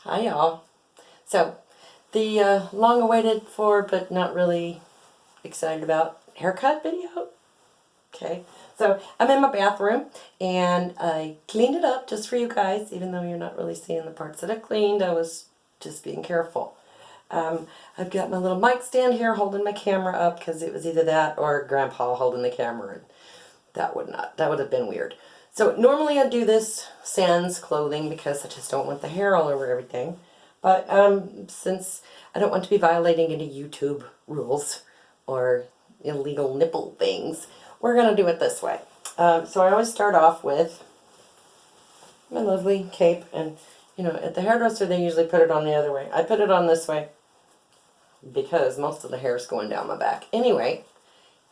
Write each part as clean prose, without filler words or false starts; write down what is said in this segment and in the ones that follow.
Hi y'all. So, the long-awaited for but not really excited about haircut video. Okay, so I'm in my bathroom and I cleaned it up just for you guys, even though you're not really seeing the parts that I cleaned. I was just being careful. I've got my little mic stand here holding my camera up because it was either that or Grandpa holding the camera, and that would have been weird. So normally I do this sans clothing because I just don't want the hair all over everything. But since I don't want to be violating any YouTube rules or illegal nipple things, we're going to do it this way. So I always start off with my lovely cape, and at the hairdresser they usually put it on the other way. I put it on this way because most of the hair is going down my back anyway,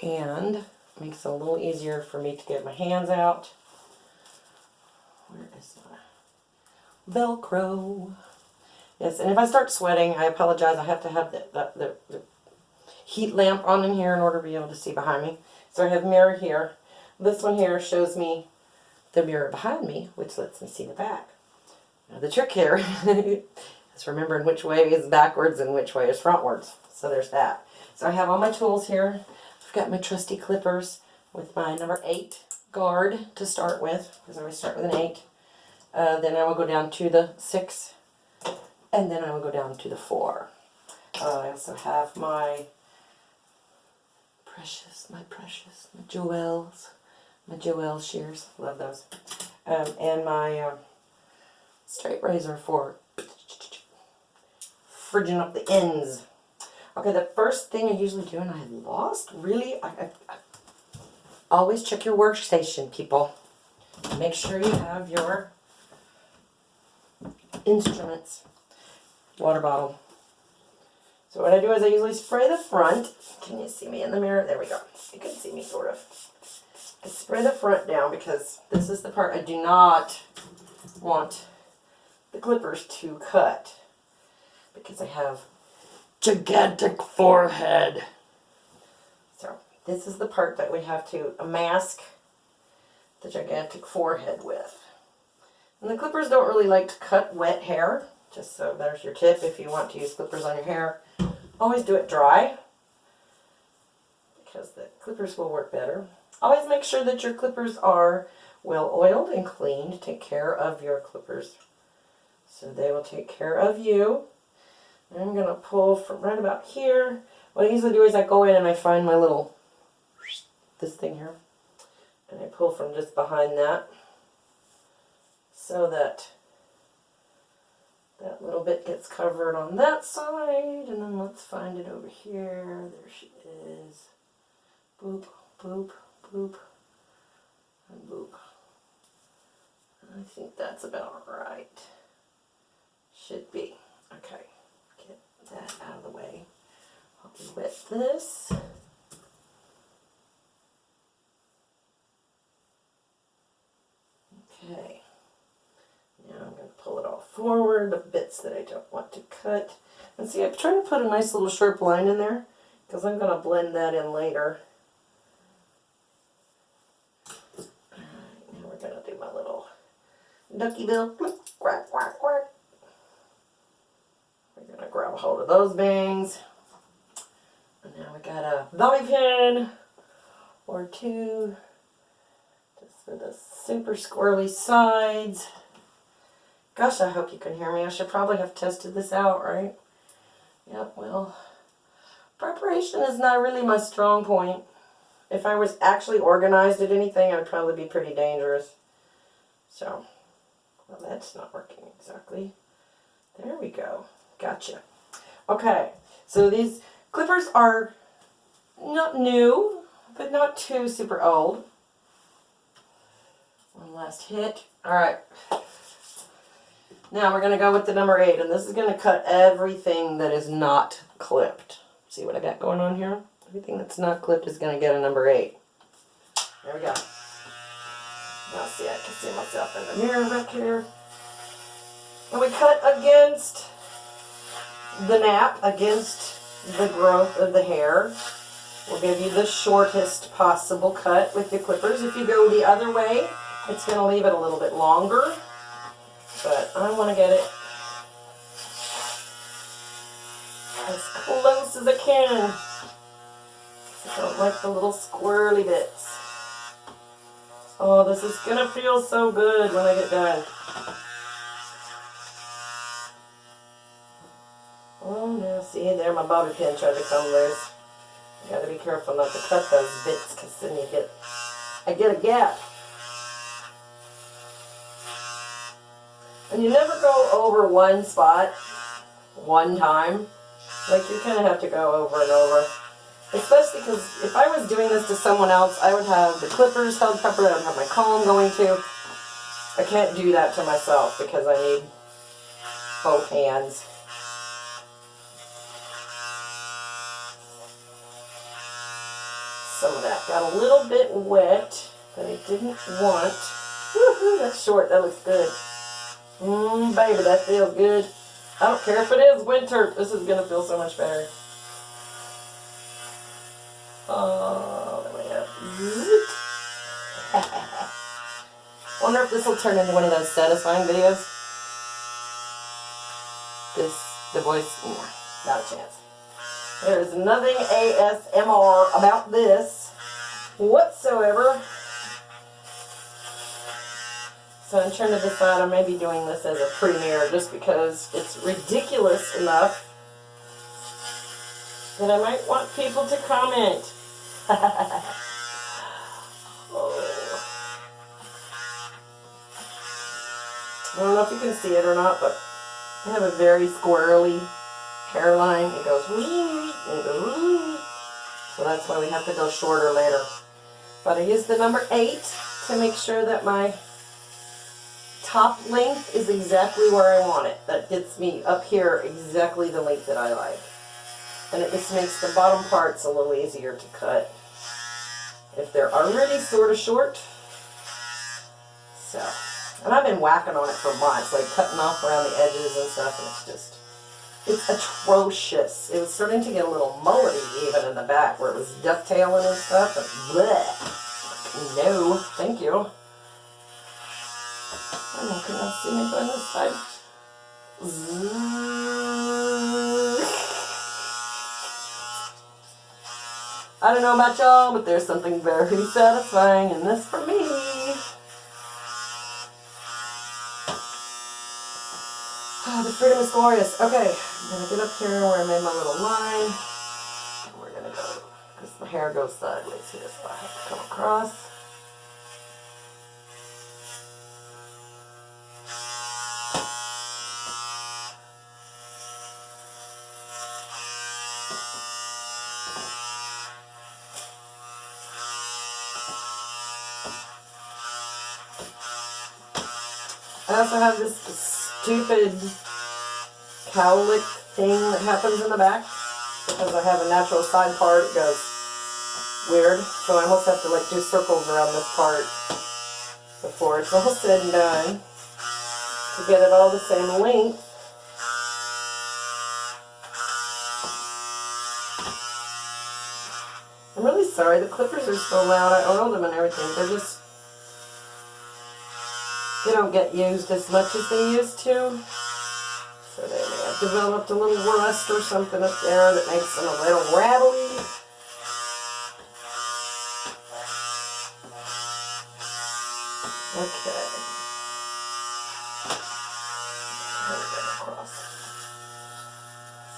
and it makes it a little easier for me to get my hands out. Where is my Velcro? Yes, and if I start sweating, I apologize. I have to have the heat lamp on in here in order to be able to see behind me. So I have a mirror here. This one here shows me the mirror behind me, which lets me see the back. Now the trick here is remembering which way is backwards and which way is frontwards. So there's that. So I have all my tools here. I've got my trusty clippers with my number 8 guard to start with, because I always start with an 8. Then I will go down to the 6. And then I will go down to the 4. I also have my Joelle shears, love those, and my straight razor for fridging up the ends. Okay, the first thing I usually do, and I lost, really, I always check your workstation, people. Make sure you have your instruments. Water bottle. So what I do is I usually spray the front. Can you see me in the mirror? There we go. You can see me sort of. I spray the front down because this is the part I do not want the clippers to cut, because I have gigantic forehead. So this is the part that we have to mask the gigantic forehead with. And the clippers don't really like to cut wet hair. Just so there's your tip if you want to use clippers on your hair. Always do it dry, because the clippers will work better. Always make sure that your clippers are well oiled and cleaned. Take care of your clippers so they will take care of you. And I'm going to pull from right about here. What I usually do is I go in and I find my little, this thing here, and I pull from just behind that so that that little bit gets covered on that side, and then let's find it over here. There she is. Boop, boop, boop, and boop. I think that's about right. Should be. Okay, get that out of the way. I'll wet this. Okay. Now I'm going to pull it all forward, the bits that I don't want to cut. And see, I'm trying to put a nice little sharp line in there, because I'm going to blend that in later. Alright, now we're going to do my little ducky bill. Quack, quack, quack. We're going to grab a hold of those bangs. And now we got a bobby pin or 2, just for the super squirrely sides. Gosh, I hope you can hear me. I should probably have tested this out, right? Yep, well, preparation is not really my strong point. If I was actually organized at anything, I'd probably be pretty dangerous. So, well, that's not working exactly. There we go. Gotcha. Okay, so these clippers are not new, but not too super old. One last hit. All right. Now we're going to go with the number 8, and this is going to cut everything that is not clipped. See what I got going on here? Everything that's not clipped is going to get a number 8. There we go. Now see, I can see myself in the mirror back here. And we cut against the nap, against the growth of the hair. We'll give you the shortest possible cut with the clippers. If you go the other way, it's going to leave it a little bit longer. But I want to get it as I can. I don't like the little squirrely bits. Oh, this is gonna feel so good when I get done. Oh no, see there, my bobby pin tried to come loose. I gotta be careful not to cut those bits, because then I get a gap. And you never go over one spot one time. Like, you kind of have to go over and over. Especially because if I was doing this to someone else, I would have the clippers held properly, I would have my comb going too. I can't do that to myself because I need both hands. Some of that got a little bit wet that I didn't want. Woohoo, that's short, that looks good. Baby, that feels good. I don't care if it is winter, this is going to feel so much better. Oh, there we go. Wonder if this will turn into one of those satisfying videos. The voice, not a chance. There is nothing ASMR about this whatsoever. So I'm trying to decide, I may be doing this as a premiere just because it's ridiculous enough that I might want people to comment. Oh. I don't know if you can see it or not, but I have a very squirrely hairline. It goes wee, and it goes wee. So that's why we have to go shorter later. But I use the number 8 to make sure that my top length is exactly where I want it. That gets me up here exactly the length that I like. And it just makes the bottom parts a little easier to cut if they're already sort of short. So, and I've been whacking on it for months, like cutting off around the edges and stuff, and it's atrocious. It was starting to get a little mullety even in the back where it was ducktailing and stuff, and bleh. No, thank you. I'm not going to see me go on this side. I don't know about y'all, but there's something very satisfying in this for me. Oh, the freedom is glorious. Okay, I'm going to get up here where I made my little line. And we're going to go, because the hair goes sideways here, so I have to come across. I also have this stupid cowlick thing that happens in the back. Because I have a natural side part, it goes weird. So I almost have to like do circles around this part before it's all said and done to get it all the same length. I'm really sorry, the clippers are so loud. I oiled them and everything. They don't get used as much as they used to. So they may have developed a little rust or something up there that makes them a little rattly. Okay.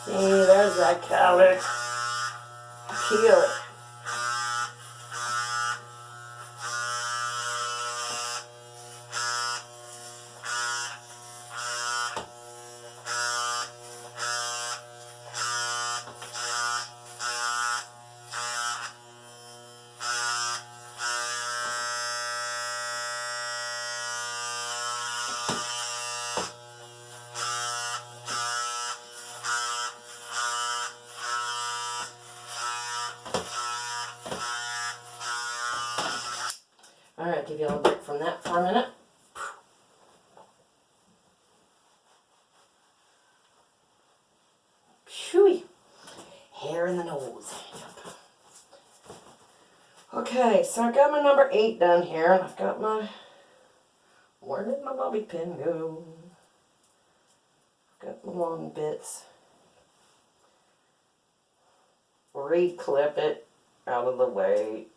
See, there's that cowlick. Peel it. Alright, give you a break from that for a minute. Phew! Hair in the nose. Okay, so I've got my number 8 done here, and I've got my... Where did my bobby pin go? I've got the long bits. re-clip it out of the way.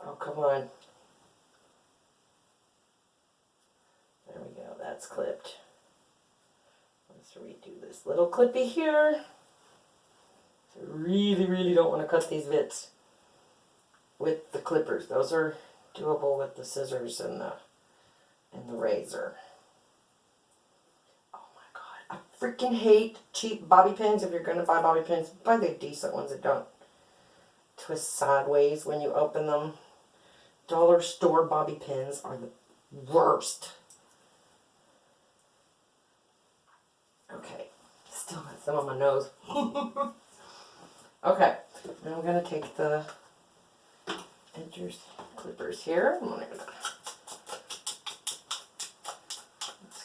Oh, come on. There we go, that's clipped. Let's redo this little clippy here. I really, really don't want to cut these bits with the clippers. Those are doable with the scissors and the razor. Oh my god, I freaking hate cheap bobby pins. If you're going to buy bobby pins, buy the decent ones that don't twist sideways when you open them. Dollar store bobby pins are the worst. Okay, still got some on my nose. Okay, now I'm going to take the edgers clippers here. Let's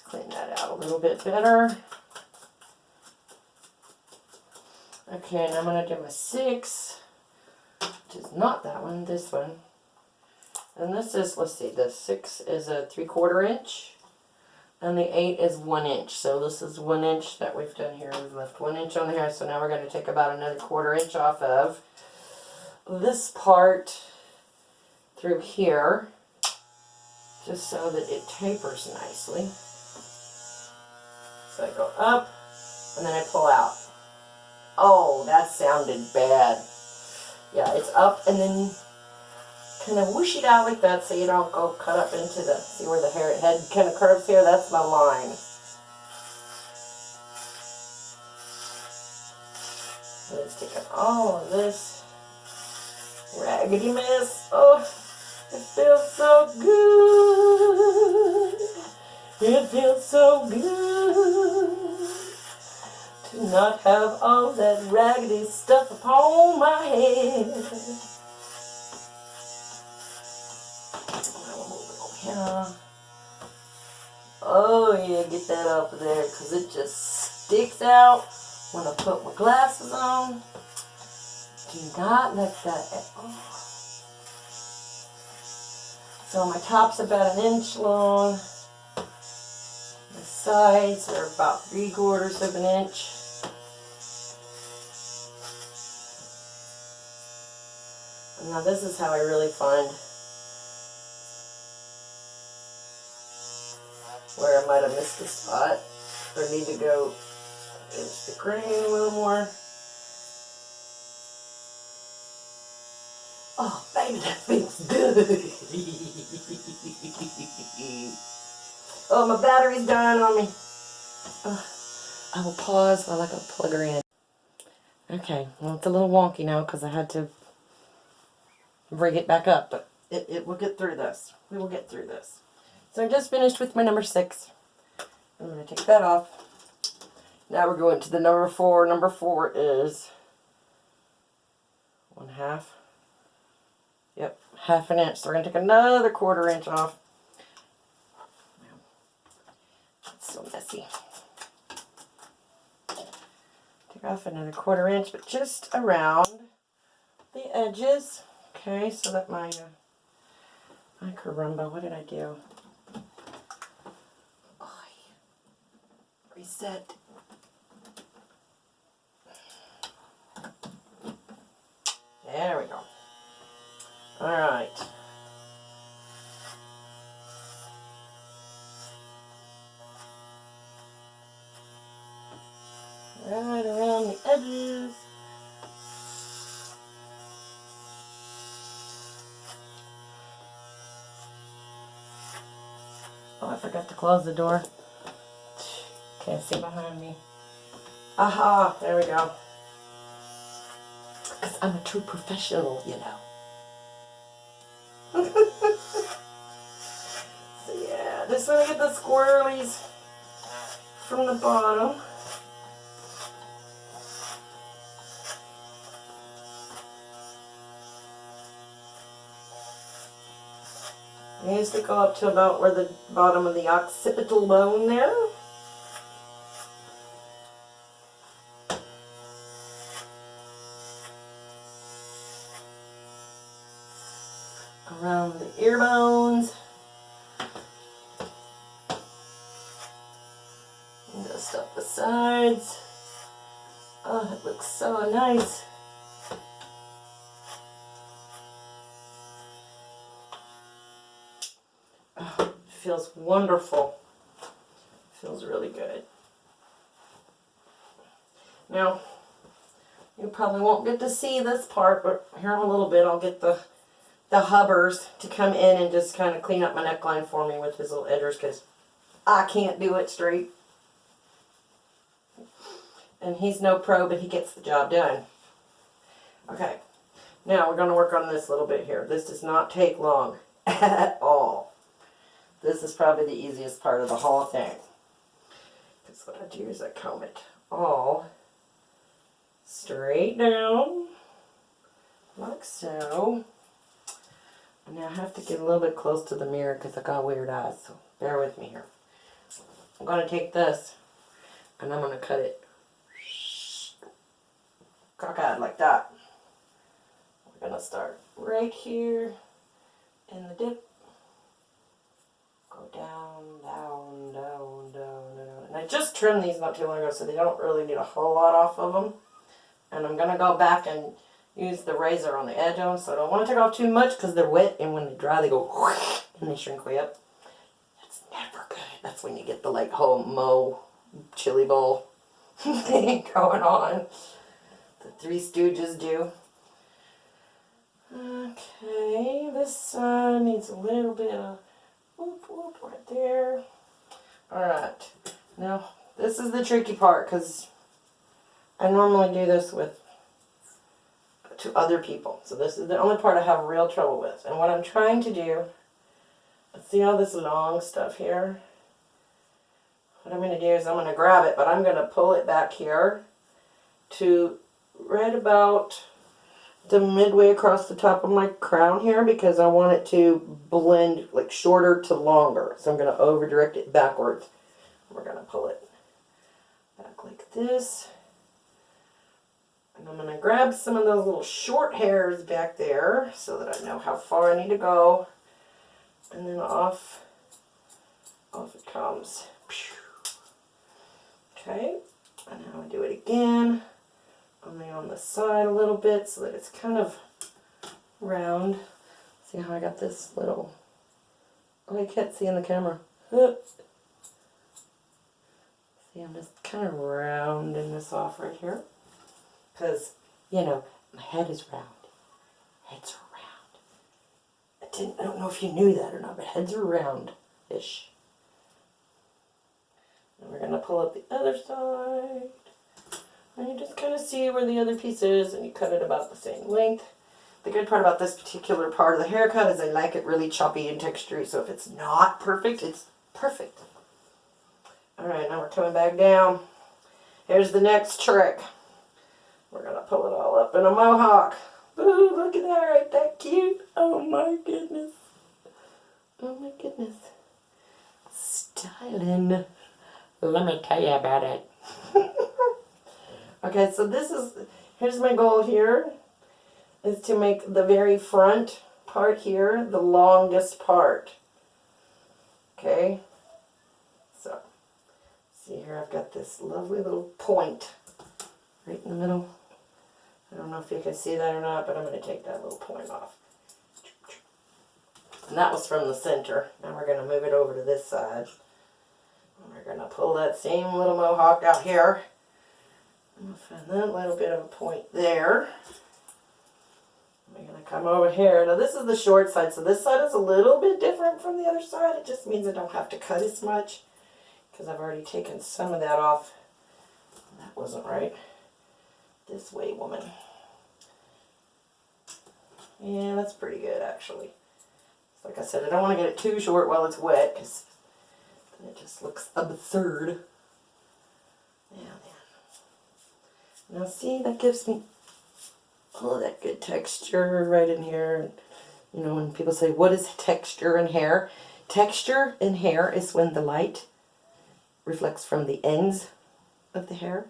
clean that out a little bit better. Okay, and I'm going to do my 6, which is not that one, this one. And this is, let's see, the 6 is a 3/4 inch, and the 8 is 1 inch. So this is 1 inch that we've done here. We've left 1 inch on here, so now we're going to take about another 1/4 inch off of this part through here, just so that it tapers nicely. So I go up, and then I pull out. Oh, that sounded bad. Yeah, it's up, and then kind of whoosh it out like that so you don't go cut up into the, see where the head kind of curves here? That's my line. Let's take out all of this raggedy mess. Oh, it feels so good. It feels so good to not have all that raggedy stuff upon my head. Yeah. Oh yeah, get that up there because it just sticks out when I put my glasses on. Do not let that. Oh. So my top's about 1 inch long. The sides are about 3/4 of an inch. And now this is how I really find where I might have missed a spot or need to go into the grain a little more. Oh, baby, that feels good. Oh, my battery's dying on me. I will pause while I go plug her in. Okay, well, it's a little wonky now because I had to bring it back up, but it will get through this. We will get through this. So I just finished with my number 6. I'm going to take that off. Now we're going to the number 4. Number 4 is 1/2. Yep, 1/2 inch. So we're going to take another 1/4 inch off. It's so messy. Take off another 1/4 inch, but just around the edges. Okay, so that my caramba, what did I do? Reset. There we go. Alright. Right around the edges. Oh, I forgot to close the door. Can't see behind me. Aha, there we go. Because I'm a true professional, you know. So yeah, just want to get the squirrelies from the bottom. I used to go up to about where the bottom of the occipital bone there. Around the ear bones. And just up the sides. Oh, it looks so nice. feels wonderful. Feels really good. Now, you probably won't get to see this part, but here in a little bit I'll get the hubbers to come in and just kind of clean up my neckline for me with his little edgers, because I can't do it straight. And he's no pro, but he gets the job done. Okay, now we're going to work on this a little bit here. This does not take long at all. This is probably the easiest part of the whole thing. Because what I do is I comb it all straight down, like so. And now I have to get a little bit close to the mirror because I got weird eyes, so bear with me here. I'm going to take this and I'm going to cut it cockeyed like that. We're going to start right here in the dip. Go down, down, down, down, down. And I just trimmed these not too long ago, so they don't really need a whole lot off of them. And I'm going to go back and use the razor on the edge of them, so I don't want to take off too much because they're wet, and when they dry they go and they shrink way up. That's never good. That's when you get the like whole Mo chili bowl thing going on. The Three Stooges do. Okay, this side needs a little bit of whoop whoop right there. Alright, now this is the tricky part because I normally do this to other people. So this is the only part I have real trouble with. And what I'm trying to do, see all this long stuff here? What I'm going to do is I'm going to grab it, but I'm going to pull it back here to right about the midway across the top of my crown here, because I want it to blend like shorter to longer. So I'm going to over direct it backwards. We're going to pull it back like this. And I'm going to grab some of those little short hairs back there so that I know how far I need to go. And then off it comes. Okay, and now I do it again. Only on the side a little bit so that it's kind of round. See how I got this little... Oh, I can't see in the camera. See, I'm just kind of rounding this off right here. Because, you know, my head is round. Heads are round. I don't know if you knew that or not, but heads are round-ish. And we're going to pull up the other side. And you just kind of see where the other piece is, and you cut it about the same length. The good part about this particular part of the haircut is I like it really choppy and textury, so if it's not perfect, it's perfect. Alright, now we're coming back down. Here's the next trick. We're going to pull it all up in a mohawk. Ooh, look at that, right? That cute. Oh my goodness. Oh my goodness. Styling. Let me tell you about it. Okay, so here's my goal here, is to make the very front part here the longest part. Okay, so see here I've got this lovely little point right in the middle. I don't know if you can see that or not, but I'm going to take that little point off. And that was from the center. Now we're going to move it over to this side. And we're going to pull that same little mohawk out here. I'm going to find that little bit of a point there. We're going to come over here. Now this is the short side, so this side is a little bit different from the other side. It just means I don't have to cut as much because I've already taken some of that off. That wasn't right. This way, woman. Yeah, that's pretty good actually. Like I said, I don't want to get it too short while it's wet because then it just looks absurd. Now see, that gives me all of that good texture right in here. You know, when people say, what is texture in hair? Texture in hair is when the light reflects from the ends of the hair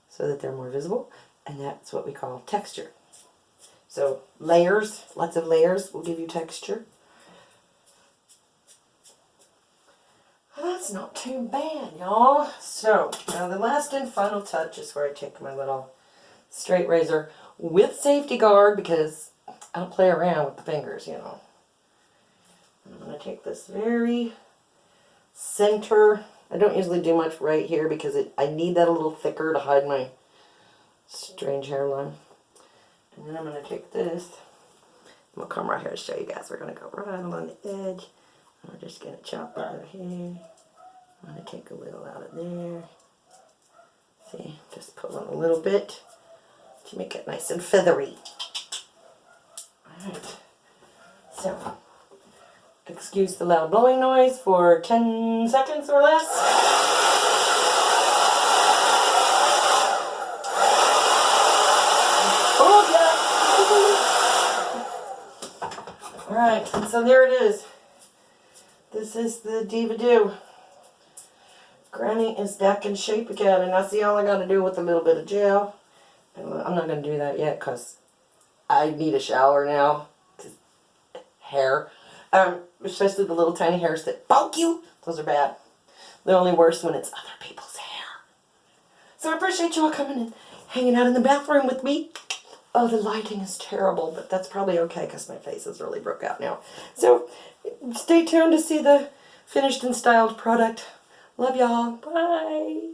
so that they're more visible. And that's what we call texture. So layers, lots of layers will give you texture. That's not too bad, y'all. So, now the last and final touch is where I take my little straight razor with safety guard because I don't play around with the fingers, you know. I'm going to take this very center. I don't usually do much right here because I need that a little thicker to hide my strange hairline. And then I'm going to take this. I'm going to come right here to show you guys. We're going to go right along the edge. And we're just going to chop it out here. I'm going to take a little out of there. See, just pull on a little bit to make it nice and feathery. Alright. So, excuse the loud blowing noise for 10 seconds or less. Alright, and so there it is. This is the Diva Do. Granny is back in shape again, and that's all I got to do with a little bit of gel. And I'm not going to do that yet because I need a shower now. Hair. Especially the little tiny hairs that poke you. Those are bad. They're only worse when it's other people's hair. So I appreciate you all coming and hanging out in the bathroom with me. Oh, the lighting is terrible, but that's probably okay because my face is really broke out now. So stay tuned to see the finished and styled product. Love y'all. Bye.